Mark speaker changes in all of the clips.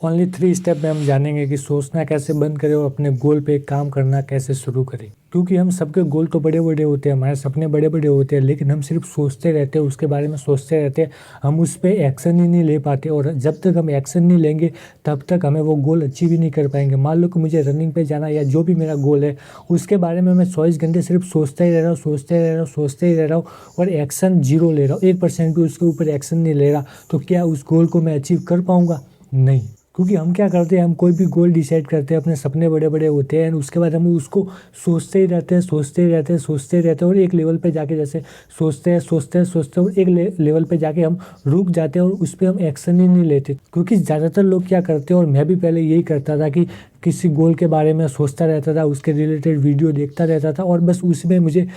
Speaker 1: Only 3 step में हम जानेंगे कि सोचना कैसे बंद करें और अपने गोल पे काम करना कैसे शुरू करें। क्योंकि हम सबके गोल तो बड़े बड़े होते हैं, हमारे सपने बड़े बड़े होते हैं, लेकिन हम सिर्फ सोचते रहते हैं, उसके बारे में सोचते रहते हैं, हम उस पर एक्शन ही नहीं ले पाते। और जब तक हम एक्शन नहीं लेंगे तब तक हमें वो गोल अचीव ही नहीं कर पाएंगे। मान लो कि मुझे रनिंग पे जाना या जो भी मेरा गोल है उसके बारे में मैं 24 घंटे सिर्फ सोचता ही रह रहा हूँ, सोचते ही रह रहा हूँ, सोचते ही रह रहा हूँ और एक्शन जीरो ले रहा हूँ, 1% भी उसके ऊपर एक्शन नहीं ले रहा, तो क्या उस गोल को मैं अचीव कर पाऊंगा? नहीं। क्योंकि हम क्या करते हैं, हम कोई भी गोल डिसाइड करते हैं, अपने सपने बड़े बड़े होते हैं, उसके बाद हम उसको सोचते ही रहते हैं, सोचते ही रहते हैं, सोचते ही रहते हैं और एक लेवल पे जाके जैसे सोचते हैं सोचते हैं सोचते हैं और एक लेवल पे जाके हम रुक जाते हैं और उस पर हम एक्शन ही नहीं लेते। क्योंकि ज़्यादातर लोग क्या करते हैं, और मैं भी पहले यही करता था कि किसी गोल के बारे में सोचता रहता था, उसके रिलेटेड वीडियो देखता रहता था और बस उसमें मुझे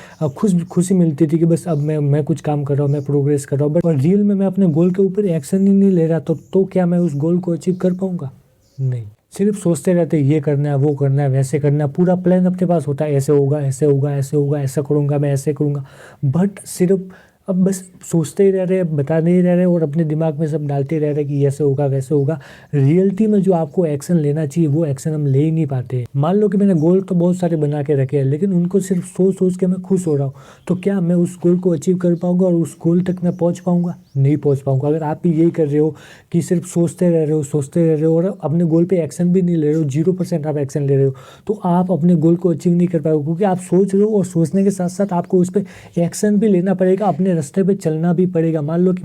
Speaker 1: खुशी मिलती थी कि बस अब मैं कुछ काम कर रहा हूँ, मैं प्रोग्रेस कर रहा हूँ। बट और रियल में मैं अपने गोल के ऊपर एक्शन ही नहीं ले रहा, तो क्या मैं उस गोल को अचीव कर पाऊंगा? नहीं। सिर्फ सोचते रहते ये करना है, वो करना है, वैसे करना है, पूरा प्लान अपने पास होता है, ऐसे होगा, ऐसे होगा, ऐसे होगा, ऐसा करूँगा, मैं ऐसे करूँगा, बट सिर्फ अब बस सोचते ही रह रहे हैं, बताने ही रह रहे हैं और अपने दिमाग में सब डालते रह रहे हैं कि ऐसे होगा, वैसे होगा। रियलिटी में जो आपको एक्शन लेना चाहिए वो एक्शन हम ले ही नहीं पाते। मान लो कि मैंने गोल तो बहुत सारे बना के रखे हैं, लेकिन उनको सिर्फ सोच सोच के मैं खुश हो रहा हूँ, तो क्या मैं उस गोल को अचीव कर पाऊंगा और उस गोल तक मैं पहुँच पाऊंगा? नहीं पहुँच पाऊंगा। अगर आप भी यही कर रहे हो कि सिर्फ सोचते रह रहे हो, सोचते रह रहे हो और अपने गोल पे एक्शन भी नहीं ले रहे हो, 0% आप एक्शन ले रहे हो, तो आप अपने गोल को अचीव नहीं कर पाओगे। क्योंकि आप सोच रहे हो और सोचने के साथ साथ आपको उस पर एक्शन भी लेना पड़ेगा, अपने रास्ते पे चलना भी पड़ेगा। मान लो कि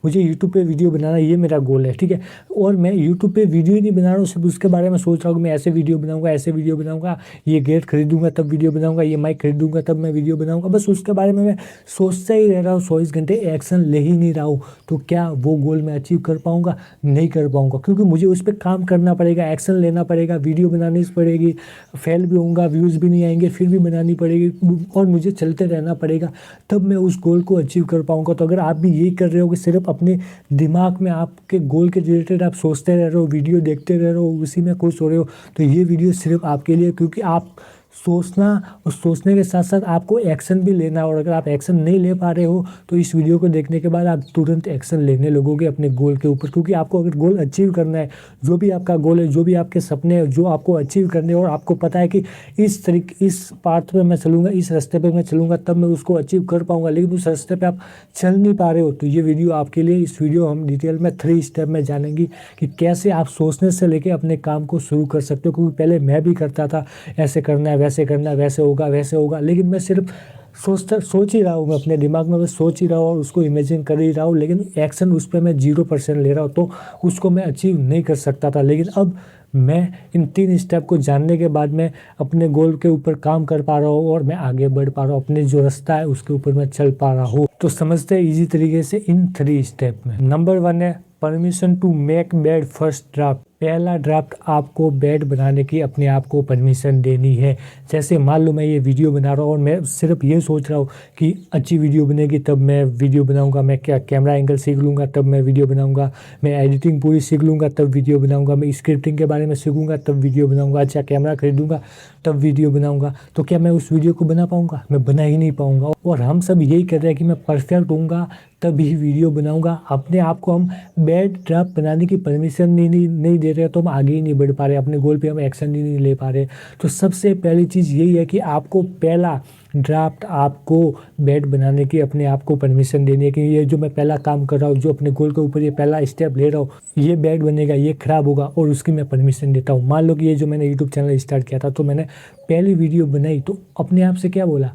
Speaker 1: मुझे यूट्यूब पे वीडियो बनाना, ये मेरा गोल है, ठीक है, और मैं यूट्यूब पे वीडियो ही नहीं बना रहा हूँ, सिर्फ उसके बारे में सोच रहा हूँ कि मैं ऐसे वीडियो बनाऊंगा, ऐसे वीडियो बनाऊंगा, ये गेट खरीदूंगा तब वीडियो बनाऊंगा, ये माइक खरीदूंगा तब मैं वीडियो बनाऊंगा, बस उसके बारे में मैं सोचता ही रह रहा हूँ, 24 घंटे एक्शन ले ही नहीं रहा हूँ, तो क्या वो गोल मैं अचीव कर पाऊंगा? नहीं कर पाऊंगा। क्योंकि मुझे उस पर काम करना पड़ेगा, एक्शन लेना पड़ेगा, वीडियो बनानी पड़ेगी, फेल भी होऊंगा, व्यूज़ भी नहीं आएंगे, फिर भी बनानी पड़ेगी और मुझे चलते रहना पड़ेगा, तब मैं उस गोल को अचीव कर पाऊंगा। तो अगर आप भी यही कर रहे हो कि सिर्फ अपने दिमाग में आपके गोल के रिलेटेड आप सोचते रह रहे हो, वीडियो देखते रह रहे हो, उसी में खुश हो रहे हो, तो ये वीडियो सिर्फ आपके लिए। क्योंकि आप सोचना और सोचने के साथ साथ आपको एक्शन भी लेना है, और अगर आप एक्शन नहीं ले पा रहे हो तो इस वीडियो को देखने के बाद आप तुरंत एक्शन लेने लगोगे अपने गोल के ऊपर। क्योंकि आपको अगर गोल अचीव करना है, जो भी आपका गोल है, जो भी आपके सपने हैं, जो आपको अचीव करने हैं और आपको पता है कि इस पाथ पे मैं चलूँगा, इस रास्ते पे मैं चलूँगा तब मैं उसको अचीव कर पाऊँगा, लेकिन उस रास्ते पे आप चल नहीं पा रहे हो, तो ये वीडियो आपके लिए। इस वीडियो हम डिटेल में 3 स्टेप में जानेंगे कि कैसे आप सोचने से लेके अपने काम को शुरू कर सकते हो। क्योंकि पहले मैं भी करता था, ऐसे करना है, वैसे करना है, वैसे होगा, वैसे होगा, लेकिन मैं सिर्फ सोच ही रहा हूँ, मैं अपने दिमाग में बस सोच ही रहा हूँ और उसको इमेजिन कर ही रहा हूँ, लेकिन एक्शन उस पर मैं 0% ले रहा हूँ, तो उसको मैं अचीव नहीं कर सकता था। लेकिन अब मैं इन 3 स्टेप को जानने के बाद मैं अपने गोल के ऊपर काम कर पा रहा हूँ और मैं आगे बढ़ पा रहा हूँ, अपने जो रास्ता है उसके ऊपर मैं चल पा रहा हूँ। तो समझते हैं इजी तरीके से इन 3 स्टेप में। नंबर 1 है permission to make bed first draft. पहला ड्राफ्ट आपको बेड बनाने की अपने आप को परमिशन देनी है। जैसे मान लो मैं ये वीडियो बना रहा हूँ और मैं सिर्फ ये सोच रहा हूँ कि अच्छी वीडियो बनेगी तब मैं वीडियो बनाऊंगा, मैं क्या कैमरा एंगल सीख लूँगा तब मैं वीडियो बनाऊंगा, मैं एडिटिंग पूरी सीख लूँगा तब वीडियो बनाऊंगा, मैं स्क्रिप्टिंग के बारे में सीखूंगा तब वीडियो बनाऊंगा, अच्छा कैमरा खरीदूंगा तब वीडियो बनाऊंगा, तो क्या मैं उस वीडियो को बना पाऊंगा? मैं बना ही नहीं पाऊंगा। और हम सब यही कर रहे हैं कि मैं परफेक्ट होऊंगा तभी वीडियो बनाऊंगा। अपने आप को हम बैड ड्राफ्ट बनाने की परमिशन नहीं दे रहे, तो हम आगे ही नहीं बढ़ पा रहे, अपने गोल पे हम एक्शन ही नहीं ले पा रहे। तो सबसे पहली चीज़ यही है कि आपको पहला ड्राफ्ट, आपको बेड बनाने की अपने आप को परमिशन देनी है कि ये जो मैं पहला काम कर रहा हूँ, जो अपने गोल के ऊपर ये पहला स्टेप ले रहा हूँ, ये बेड बनेगा, ये खराब होगा और उसकी मैं परमिशन देता हूँ। मान लो कि ये जो मैंने यूट्यूब चैनल स्टार्ट किया था, तो मैंने पहली वीडियो बनाई तो अपने आप से क्या बोला,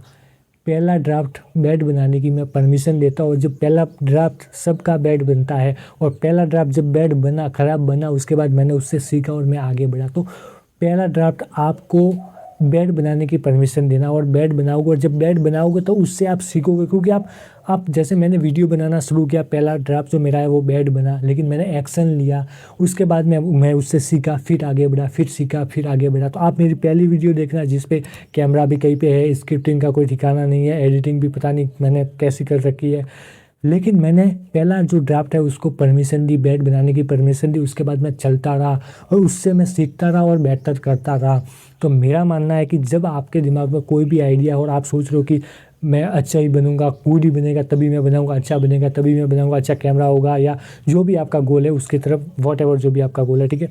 Speaker 1: पहला ड्राफ्ट बेड बनाने की मैं परमिशन देता हूँ। जब पहला ड्राफ्ट सबका बेड बनता है और पहला ड्राफ्ट जब बेड बना, ख़राब बना, उसके बाद मैंने उससे सीखा और मैं आगे बढ़ा। तो पहला ड्राफ्ट आपको बेड बनाने की परमिशन देना और बेड बनाओगे, और जब बेड बनाओगे तो उससे आप सीखोगे। क्योंकि आप जैसे मैंने वीडियो बनाना शुरू किया, पहला ड्राफ्ट जो मेरा है वो बेड बना, लेकिन मैंने एक्शन लिया, उसके बाद मैं उससे सीखा, फिर आगे बढ़ा, फिर सीखा, फिर आगे बढ़ा। तो आप मेरी पहली वीडियो देखना जिस पे कैमरा भी कहीं पे है, स्क्रिप्टिंग का कोई ठिकाना नहीं है, एडिटिंग भी पता नहीं मैंने कैसी कर रखी है, लेकिन मैंने पहला जो ड्राफ्ट है उसको परमिशन दी, बेड बनाने की परमिशन दी, उसके बाद मैं चलता रहा और उससे मैं सीखता रहा और बेहतर करता रहा। तो मेरा मानना है कि जब आपके दिमाग में कोई भी आइडिया हो और आप सोच रहे हो कि मैं अच्छा ही बनूंगा, कूल ही बनेगा तभी मैं बनाऊंगा, अच्छा बनेगा तभी मैं बनाऊंगा, अच्छा कैमरा होगा, या जो भी आपका गोल है उसकी तरफ वॉट एवर जो भी आपका गोल है, ठीक है।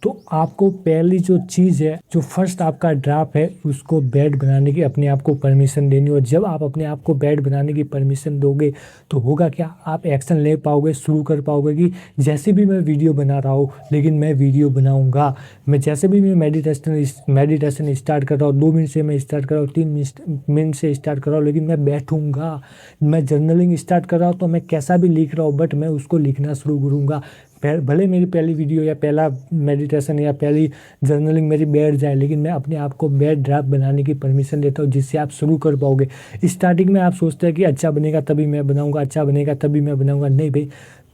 Speaker 1: तो आपको पहली जो चीज़ है, जो फर्स्ट आपका ड्राफ्ट है, उसको बैड बनाने की अपने आप को परमिशन देनी। और जब आप अपने आप को बैड बनाने की परमिशन दोगे तो होगा क्या, आप एक्शन ले पाओगे, शुरू कर पाओगे कि जैसे भी मैं वीडियो बना रहा हूँ लेकिन मैं वीडियो बनाऊंगा। मैं जैसे भी मैं मेडिटेशन स्टार्ट कर रहा हूँ, 2 मिनट से मैं स्टार्ट कर रहा हूँ, 3 मिनट से स्टार्ट कर रहा हूँ, लेकिन मैं बैठूंगा। मैं जर्नलिंग स्टार्ट कर रहा हूँ तो मैं कैसा भी लिख रहा हूँ बट मैं उसको लिखना शुरू करूँगा। भले मेरी पहली वीडियो या पहला मेडिटेशन या पहली जर्नलिंग मेरी बैठ जाए, लेकिन मैं अपने आप को बैड ड्राफ्ट बनाने की परमिशन देता हूँ, जिससे आप शुरू कर पाओगे। स्टार्टिंग में आप सोचते हैं कि अच्छा बनेगा तभी मैं बनाऊंगा, अच्छा बनेगा तभी मैं बनाऊंगा। नहीं भाई,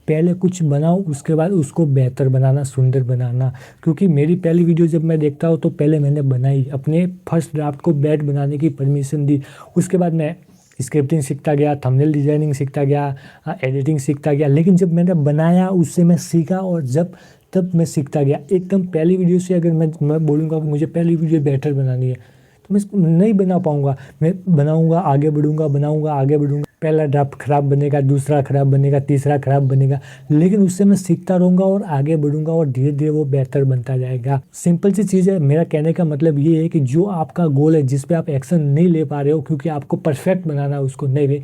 Speaker 1: पहले कुछ बनाओ, उसके बाद उसको बेहतर बनाना, सुंदर बनाना। क्योंकि मेरी पहली वीडियो जब मैं देखता हूँ तो पहले मैंने बनाई, अपने फर्स्ट ड्राफ्ट को बैड बनाने की परमिशन दी। उसके बाद मैं स्क्रिप्टिंग सीखता गया, थंबनेल डिजाइनिंग सीखता गया, एडिटिंग सीखता गया। लेकिन जब मैंने बनाया उससे मैं सीखा, और तब मैं सीखता गया। एकदम पहली वीडियो से अगर मैं बोलूँगा कि मुझे पहली वीडियो बेहतर बनानी है तो मैं नहीं बना पाऊँगा। मैं बनाऊँगा, आगे बढ़ूँगा, बनाऊँगा, आगे बढ़ूँगा। पहला ड्राफ्ट खराब बनेगा, दूसरा खराब बनेगा, तीसरा खराब बनेगा, लेकिन उससे मैं सीखता रहूँगा और आगे बढ़ूँगा और धीरे धीरे वो बेहतर बनता जाएगा। सिंपल सी चीज़ है। मेरा कहने का मतलब ये है कि जो आपका गोल है, जिस पे आप एक्शन नहीं ले पा रहे हो क्योंकि आपको परफेक्ट बनाना है उसको, नहीं,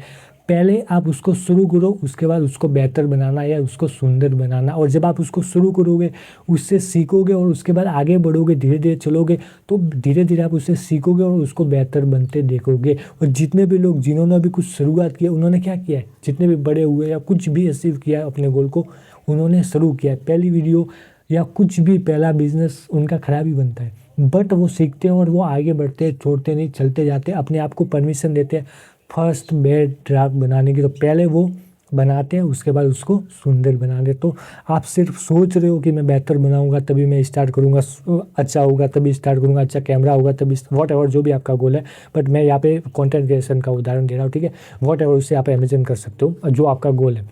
Speaker 1: पहले आप उसको शुरू करो, उसके बाद उसको बेहतर बनाना या उसको सुंदर बनाना। और जब आप उसको शुरू करोगे, उससे सीखोगे और उसके बाद आगे बढ़ोगे, धीरे धीरे चलोगे, तो धीरे धीरे आप उससे सीखोगे और उसको बेहतर बनते देखोगे। और जितने भी लोग जिन्होंने भी कुछ शुरुआत की है, उन्होंने क्या किया है, जितने भी बड़े हुए या कुछ भी अचीव किया है अपने गोल को, उन्होंने शुरू किया है। पहली वीडियो या कुछ भी पहला बिजनेस उनका खराब ही बनता है, बट वो सीखते हैं और वो आगे बढ़ते हैं, छोड़ते नहीं, चलते जाते, अपने आप को परमिशन देते हैं फर्स्ट बेड ड्राफ्ट बनाने की। तो पहले वो बनाते हैं, उसके बाद उसको सुंदर बना दे। तो आप सिर्फ सोच रहे हो कि मैं बेहतर बनाऊंगा तभी मैं स्टार्ट करूंगा, अच्छा होगा तभी स्टार्ट करूंगा, अच्छा कैमरा होगा तभी, वॉट एवर जो भी आपका गोल है। बट मैं यहाँ पे कंटेंट क्रिएशन का उदाहरण दे रहा हूँ, ठीक है। वॉट एवर उससे आप इमेजिन कर सकते हो जो आपका गोल है,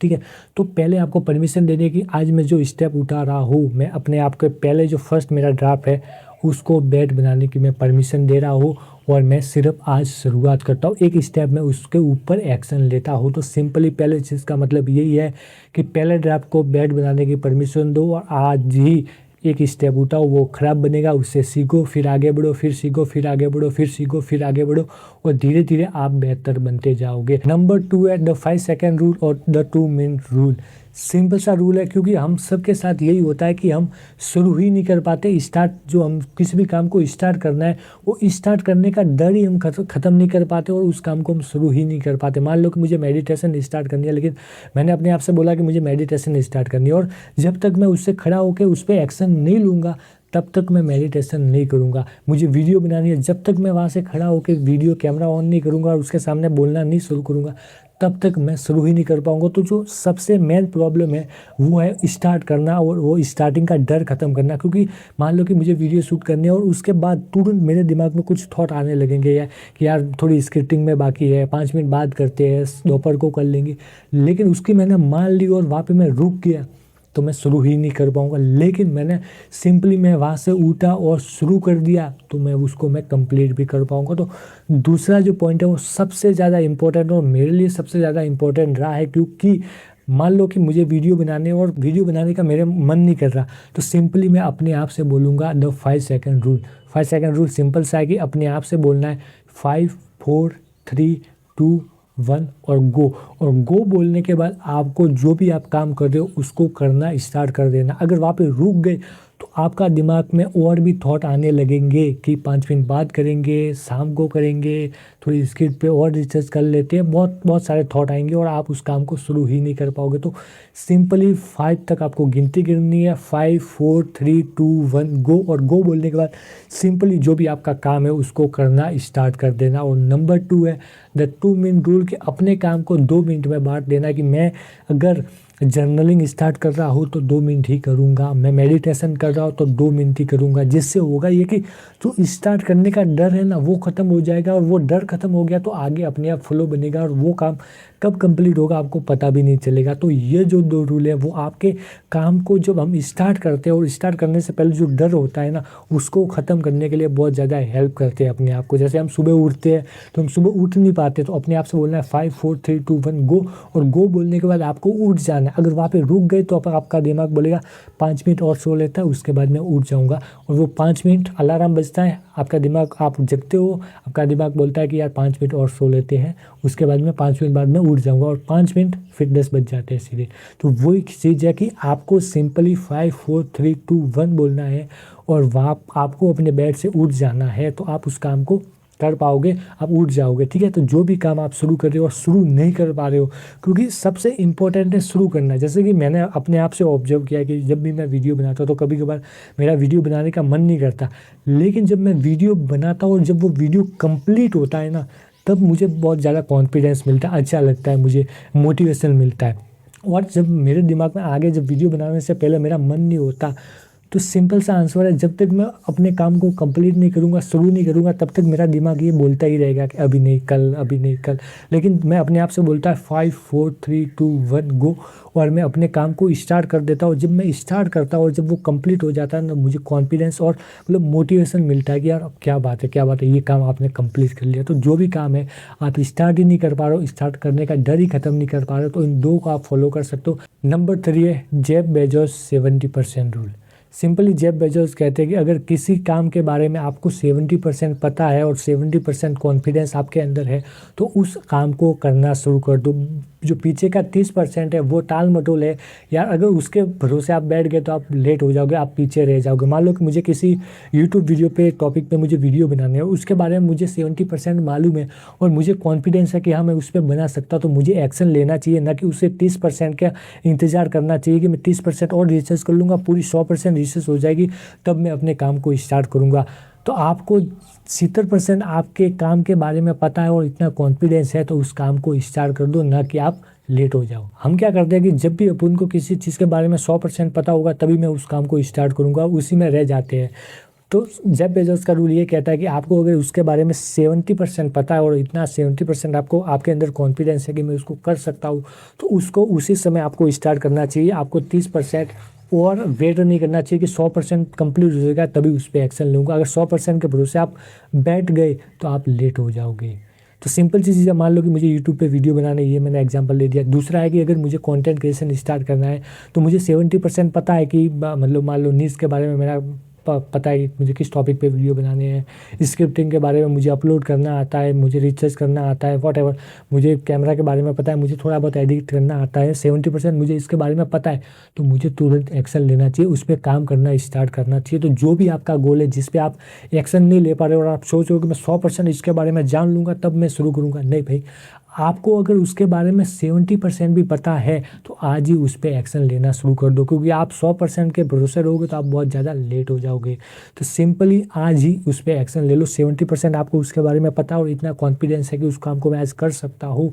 Speaker 1: ठीक है। तो पहले आपको परमिशन देने की, आज मैं जो स्टेप उठा रहा हूँ, मैं अपने आप के पहले जो फर्स्ट मेरा ड्राफ्ट है उसको बेड बनाने की मैं परमिशन दे रहा हूँ। और मैं सिर्फ आज शुरुआत करता हूँ, एक स्टेप में उसके ऊपर एक्शन लेता हूँ। तो सिंपली पहले चीज़ का मतलब यही है कि पहले ड्राफ्ट को बेड बनाने की परमिशन दो और आज ही एक स्टेप उठाओ। वो खराब बनेगा, उससे सीखो, फिर आगे बढ़ो, फिर सीखो, फिर आगे बढ़ो, फिर सीखो, फिर आगे बढ़ो, और धीरे धीरे आप बेहतर बनते जाओगे। नंबर 2 है द 5 सेकेंड रूल और द 2 मिनट रूल। सिंपल सा रूल है, क्योंकि हम सबके साथ यही होता है कि हम शुरू ही नहीं कर पाते। स्टार्ट, जो हम किसी भी काम को स्टार्ट करना है, वो स्टार्ट करने का डर ही हम ख़त्म नहीं कर पाते और उस काम को हम शुरू ही नहीं कर पाते। मान लो कि मुझे मेडिटेशन स्टार्ट करनी है, लेकिन मैंने अपने आप से बोला कि मुझे मेडिटेशन स्टार्ट करनी है, और जब तक मैं उससे खड़ा होकर उस पर एक्शन नहीं लूँगा तब तक मैं मेडिटेशन नहीं करूँगा। मुझे वीडियो बनानी है, जब तक मैं वहाँ से खड़ा होकर वीडियो कैमरा ऑन नहीं करूँगा और उसके सामने बोलना नहीं शुरू करूँगा तब तक मैं शुरू ही नहीं कर पाऊँगा। तो जो सबसे मेन प्रॉब्लम है वो है स्टार्ट करना, और वो स्टार्टिंग का डर ख़त्म करना। क्योंकि मान लो कि मुझे वीडियो शूट करनी है और उसके बाद तुरंत मेरे दिमाग में कुछ थॉट आने लगेंगे, या कि यार थोड़ी स्क्रिप्टिंग में बाकी है, 5 मिनट बाद करते हैं, दोपहर को कर लेंगे, लेकिन उसकी मैंने मान ली और वहाँ पर मैं रुक गया तो मैं शुरू ही नहीं कर पाऊँगा। लेकिन मैं वहाँ से उठा और शुरू कर दिया तो मैं कंप्लीट भी कर पाऊँगा। तो दूसरा जो पॉइंट है वो सबसे ज़्यादा इम्पोर्टेंट, और मेरे लिए सबसे ज़्यादा इम्पोर्टेंट रहा है। क्योंकि मान लो कि मुझे वीडियो बनाने का मेरे मन नहीं कर रहा, तो सिंपली मैं अपने आप से बोलूँगा the 5 second rule. 5 second rule simple सा है कि अपने आप से बोलना है 5 4 3 2 1 और गो बोलने के बाद आपको जो भी आप काम कर रहे हो उसको करना स्टार्ट कर देना। अगर वहाँ पे रुक गए तो आपका दिमाग में और भी थॉट आने लगेंगे कि 5 मिनट बाद करेंगे, शाम को करेंगे, थोड़ी स्क्रिप्ट पे और रिसर्च कर लेते हैं, बहुत सारे थॉट आएंगे और आप उस काम को शुरू ही नहीं कर पाओगे। तो सिंपली 5 तक आपको गिनती गिननी है, 5 4 3 2 1 गो। और गो बोलने के बाद सिंपली जो भी आपका काम है उसको करना स्टार्ट कर देना। और नंबर 2 है द 2 मिनट रूल, कि अपने काम को 2 मिनट में बांट देना। कि मैं अगर जर्नलिंग स्टार्ट कर रहा हूँ तो 2 मिनट ही करूँगा, मैं मेडिटेशन कर रहा हूँ तो 2 मिनट ही करूँगा। जिससे होगा ये कि जो स्टार्ट करने का डर है ना वो ख़त्म हो जाएगा, और वो डर ख़त्म हो गया तो आगे अपने आप फ्लो बनेगा और वो काम कब कंप्लीट होगा आपको पता भी नहीं चलेगा। तो ये जो 2 रूल है वो आपके काम को जब हम स्टार्ट करते हैं और स्टार्ट करने से पहले जो डर होता है ना, उसको ख़त्म करने के लिए बहुत ज़्यादा हेल्प करते हैं अपने आप को। जैसे हम सुबह उठते हैं तो हम सुबह उठ नहीं पाते, तो अपने आप से बोलना है 5 4 3 2 1 गो, और गो बोलने के बाद आपको उठ जाना है। अगर वहाँ पे रुक गए तो आपका दिमाग बोलेगा 5 मिनट और सो लेता है, उसके बाद मैं उठ जाऊँगा, और वो 5 मिनट अलार्म बजता है, आपका दिमाग, आप जगते हो, आपका दिमाग बोलता है कि यार 5 मिनट और सो लेते हैं, उसके बाद में 5 मिनट बाद में उठ जाऊँगा, और 5 मिनट फिर 10 बज जाते हैं सीधे। तो वो एक चीज़ है कि आपको सिंपली 5 4 3 2 1 बोलना है, और वहाँ आपको अपने बेड से उठ जाना है, तो आप उस काम को कर पाओगे, आप उठ जाओगे, ठीक है। तो जो भी काम आप शुरू कर रहे हो और शुरू नहीं कर पा रहे हो, क्योंकि सबसे इम्पोर्टेंट है शुरू करना। जैसे कि मैंने अपने आप से ऑब्जर्व किया कि जब भी मैं वीडियो बनाता हूँ तो कभी कभार मेरा वीडियो बनाने का मन नहीं करता, लेकिन जब मैं वीडियो बनाता हूँ और जब वो वीडियो कंप्लीट होता है ना, तब मुझे बहुत ज़्यादा कॉन्फिडेंस मिलता है, अच्छा लगता है, मुझे मोटिवेशन मिलता है। और जब मेरे दिमाग में आगे जब वीडियो बनाने से पहले मेरा मन नहीं होता, तो सिंपल सा आंसर है, जब तक मैं अपने काम को कंप्लीट नहीं करूँगा, शुरू नहीं करूँगा, तब तक मेरा दिमाग ये बोलता ही रहेगा कि अभी नहीं कल, अभी नहीं कल। लेकिन मैं अपने आप से बोलता है 5 4 3 2 1 गो, और मैं अपने काम को स्टार्ट कर देता हूँ। जब मैं स्टार्ट करता हूँ और जब वो कंप्लीट हो जाता है ना, मुझे कॉन्फिडेंस और मतलब मोटिवेशन मिलता है कि यार क्या बात है, क्या बात है, ये काम आपने कंप्लीट कर लिया। तो जो भी काम है आप स्टार्ट ही नहीं कर पा रहे हो, स्टार्ट करने का डर ही ख़त्म नहीं कर पा रहे हो, तो इन 2 को आप फॉलो कर सकते हो। नंबर 3 है Jeff Bezos 70% rule. Simply Jeff Bezos कहते हैं कि अगर किसी काम के बारे में आपको 70% पता है और 70% कॉन्फिडेंस आपके अंदर है, तो उस काम को करना शुरू कर दो। जो पीछे का 30% है वो टाल मटोल है यार, अगर उसके भरोसे आप बैठ गए तो आप लेट हो जाओगे, आप पीछे रह जाओगे। मान लो कि मुझे किसी यूट्यूब वीडियो पे टॉपिक पे मुझे वीडियो बनाने है, उसके बारे में मुझे 70% मालूम है और मुझे कॉन्फिडेंस है कि हाँ मैं उस पर बना सकता, तो मुझे एक्शन लेना चाहिए, ना कि उससे 30% का इंतज़ार करना चाहिए कि मैं 30% और रिसर्च कर लूँगा, पूरी 100% रिसर्च हो जाएगी तब मैं अपने काम को स्टार्ट करूँगा। तो आपको 70% आपके काम के बारे में पता है और इतना कॉन्फिडेंस है, तो उस काम को स्टार्ट कर दो, ना कि आप लेट हो जाओ। हम क्या करते हैं कि जब भी अपन को किसी चीज़ के बारे में 100% पता होगा तभी मैं उस काम को स्टार्ट करूँगा, उसी में रह जाते हैं। तो जेफ बेजोस का रूल ये कहता है कि आपको अगर उसके बारे में 70% पता है और इतना 70% आपको आपके अंदर कॉन्फिडेंस है कि मैं उसको कर सकता हूँ, तो उसको उसी समय आपको स्टार्ट करना चाहिए। आपको 30% और वेट नहीं करना चाहिए कि 100% कंप्लीट हो जाएगा तभी उस पर एक्शन लूँगा। अगर 100% के भरोसे आप बैठ गए तो आप लेट हो जाओगे। तो सिंपल सी चीज़ है, मान लो कि मुझे यूट्यूब पे वीडियो बनाना है, ये मैंने एग्जांपल दे दिया। दूसरा है कि अगर मुझे कंटेंट क्रिएशन स्टार्ट करना है तो मुझे 70% पता है कि मतलब मान लो न्यूज़ के बारे में मेरा पता है कि मुझे किस टॉपिक पे वीडियो बनाने हैं, स्क्रिप्टिंग के बारे में मुझे अपलोड करना आता है, मुझे रिसर्च करना आता है, वॉटएवर, मुझे कैमरा के बारे में पता है, मुझे थोड़ा बहुत एडिट करना आता है, 70% मुझे इसके बारे में पता है, तो मुझे तुरंत एक्शन लेना चाहिए, उस पर काम करना स्टार्ट करना चाहिए। तो जो भी आपका गोल है जिस पे आप एक्शन नहीं ले पा रहे हो और आप सोच रहे हो कि मैं 100% इसके बारे में जान लूँगा तब मैं शुरू करूँगा, नहीं भाई, आपको अगर उसके बारे में 70% भी पता है तो आज ही उस पर एक्शन लेना शुरू कर दो, क्योंकि आप 100% के भरोसे रहोगे तो आप बहुत ज़्यादा लेट हो जाओगे। तो सिंपली आज ही उस पर एक्शन ले लो। 70% आपको उसके बारे में पता और इतना कॉन्फिडेंस है कि उस काम को मैं आज कर सकता हूँ,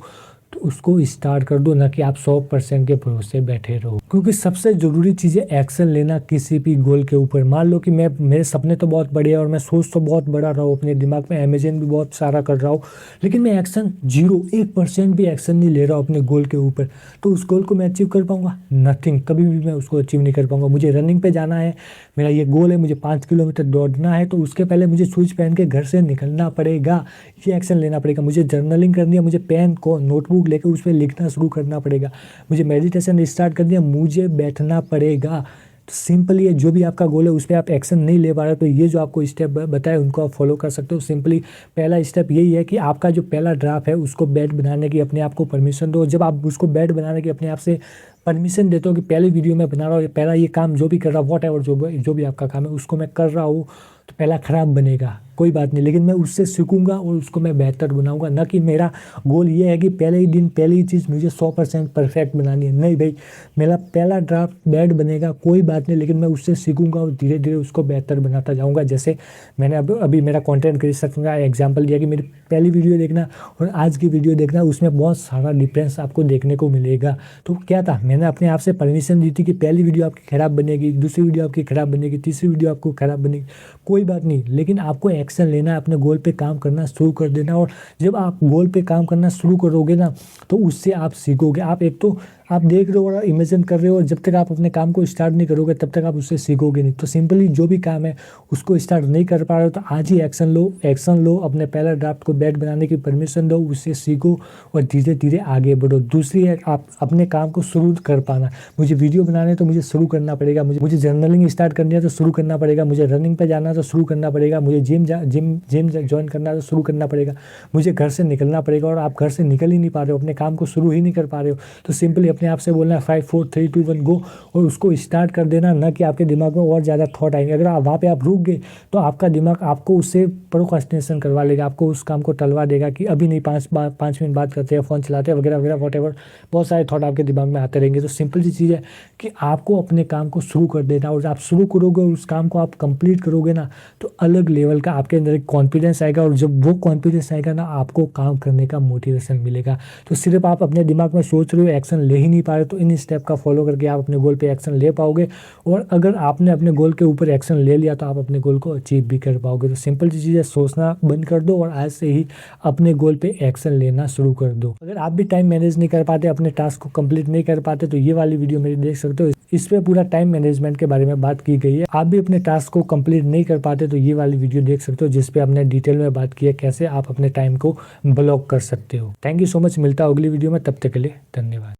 Speaker 1: तो उसको स्टार्ट कर दो, ना कि आप 100% के भरोसे बैठे रहो। क्योंकि सबसे ज़रूरी चीज़ है एक्शन लेना किसी भी गोल के ऊपर। मान लो कि मेरे सपने तो बहुत बड़े हैं और मैं सोच तो बहुत बड़ा रहा हूँ, अपने दिमाग में अमेजिन भी बहुत सारा कर रहा हूँ, लेकिन मैं एक्शन 1% भी एक्शन नहीं ले रहा हूँ अपने गोल के ऊपर, तो उस गोल को मैं अचीव कर पाऊँगा? नथिंग, कभी भी मैं उसको अचीव नहीं कर पाऊँगा। मुझे रनिंग पे जाना है, मेरा ये गोल है, मुझे 5 किलोमीटर दौड़ना है, तो उसके पहले मुझे शूज़ पहन के घर से निकलना पड़ेगा, ये एक्शन लेना पड़ेगा। मुझे जर्नलिंग करनी है, मुझे पेन को नोटबुक लेकर उस पर लिखना शुरू करना पड़ेगा। मुझे मेडिटेशन स्टार्ट करनी है, मुझे बैठना पड़ेगा। तो सिंपली जो भी आपका गोल है उस पर आप एक्शन नहीं ले पा रहे, तो ये जो आपको स्टेप बताए उनको आप फॉलो कर सकते हो। सिंपली पहला स्टेप यही है कि आपका जो पहला ड्राफ्ट है उसको बेड बनाने की अपने आप को परमिशन दो। जब आप उसको बेड बनाने की अपने आप से परमिशन देते हो कि पहली वीडियो में बना रहा हूँ, पहला ये काम जो भी कर रहा हूँ, वॉटएवर जो भी आपका काम है उसको मैं कर रहा हूँ, तो पहला ख़राब बनेगा, कोई बात नहीं, लेकिन मैं उससे सीखूंगा और उसको मैं बेहतर बनाऊंगा। ना कि मेरा गोल ये है कि पहले ही दिन पहली ही चीज़ मुझे 100% परफेक्ट बनानी है। नहीं भाई, मेरा पहला ड्राफ्ट बैड बनेगा, कोई बात नहीं, लेकिन मैं उससे सीखूंगा और धीरे धीरे उसको बेहतर बनाता जाऊँगा। जैसे मैंने अभी मेरा कंटेंट क्रिएशन का एग्जाम्पल दिया कि मेरी पहली वीडियो देखना और आज की वीडियो देखना, उसमें बहुत सारा डिफरेंस आपको देखने को मिलेगा। तो क्या था, मैंने अपने आप से परमिशन दी थी कि पहली वीडियो आपकी ख़राब बनेगी, दूसरी वीडियो आपकी ख़राब बनेगी, तीसरी वीडियो आपको ख़राब बनेगी, कोई बात नहीं, लेकिन आपको एक्शन लेना है, अपने गोल पे काम करना शुरू कर देना। और जब आप गोल पे काम करना शुरू करोगे ना, तो उससे आप सीखोगे। आप एक तो आप देख रहे हो और इमेजिन कर रहे हो, और जब तक आप अपने काम को स्टार्ट नहीं करोगे तब तक आप उससे सीखोगे नहीं। तो सिंपली जो भी काम है उसको स्टार्ट नहीं कर पा रहे हो तो आज ही एक्शन लो, एक्शन लो, अपने पहला ड्राफ्ट को बैड बनाने की परमिशन दो, उससे सीखो और धीरे धीरे आगे बढ़ो। दूसरी है आप अपने काम को शुरू कर पाना। मुझे वीडियो बनाने तो मुझे शुरू करना पड़ेगा, मुझे जर्नलिंग स्टार्ट करनी है तो शुरू करना पड़ेगा, मुझे रनिंग पे जाना है तो शुरू करना पड़ेगा, मुझे जिम ज्वाइन करना है तो शुरू करना पड़ेगा, मुझे घर से निकलना पड़ेगा। और आप घर से निकल ही नहीं पा रहे हो, अपने काम को शुरू ही नहीं कर पा रहे हो, तो सिंपली अपने आप से बोलना है 5 4 3 2 1 गो, और उसको स्टार्ट कर देना। ना कि आपके दिमाग में और ज़्यादा थॉट आएंगे। अगर आप वहाँ पे आप रुक गए तो आपका दिमाग आपको उससे प्रोक्रास्टिनेशन करवा लेगा, आपको उस काम को टलवा देगा कि अभी नहीं, 5 मिनट बात करते हैं, फ़ोन चलाते हैं वगैरह वगैरह वॉटेवर, बहुत सारे थॉट आपके दिमाग में आते रहेंगे। तो सिंपल सी चीज़ है कि आपको अपने काम को शुरू कर देना, और आप शुरू करोगे और उस काम को आप कंप्लीट करोगे ना, तो अलग लेवल का आपके अंदर एक कॉन्फिडेंस आएगा। और जब वो कॉन्फिडेंस आएगा ना, आपको काम करने का मोटिवेशन मिलेगा। तो सिर्फ आप अपने दिमाग में सोच रहे हो, एक्शन ले ही नहीं पा रहे, तो इन स्टेप का फॉलो करके आप अपने गोल पे एक्शन ले पाओगे। और अगर आपने अपने गोल के ऊपर एक्शन ले लिया तो आप अपने गोल को अचीव भी कर पाओगे। तो सिंपल सी चीज़ है, सोचना बंद कर दो और आज से ही अपने गोल पे एक्शन लेना शुरू कर दो। अगर आप भी टाइम मैनेज नहीं कर पाते, अपने टास्क को कंप्लीट नहीं कर पाते, तो ये वाली वीडियो मेरी देख सकते हो। इस पे पूरा टाइम मैनेजमेंट के बारे में बात की गई है। आप भी अपने टास्क को कंप्लीट नहीं कर पाते तो ये वाली वीडियो देख सकते हो, जिसपे हमने डिटेल में बात की है कैसे आप अपने टाइम को ब्लॉक कर सकते हो। थैंक यू सो मच, मिलता है अगली वीडियो में, तब तक के लिए धन्यवाद।